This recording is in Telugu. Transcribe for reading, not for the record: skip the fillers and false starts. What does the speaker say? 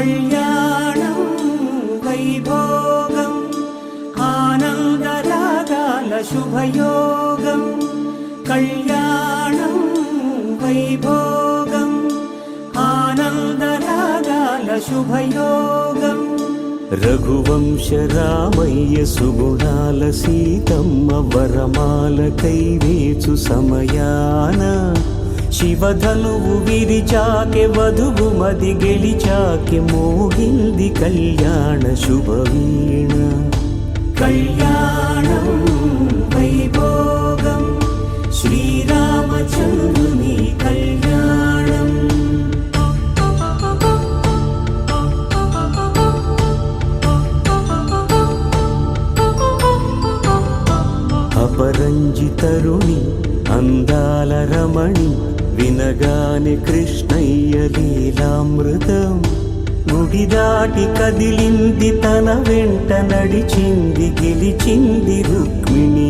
కళ్యాణం వైభోగం ఆనందరాగాల శుభయోగం కళ్యాణం వైభోగం ఆనందరాగాల శుభయోగం రఘువంశ రామయ్య సుగుణాల సీతమ్మ వరమాల కైవేచు సమయాన శివధనువు విరిచాకె వధువు మది గెలిచాకె మోగింది కళ్యాణ శుభవీణ కళ్యాణం వైభోగం శ్రీరామచంద్రుని కళ్యాణం అపరంజి తరుణి అందాల రమణి వినగానే కృష్ణయ్య లీలామృతం గుడి దాటి కదిలింది తన వెంట నడిచింది గెలిచింది రుక్మిణి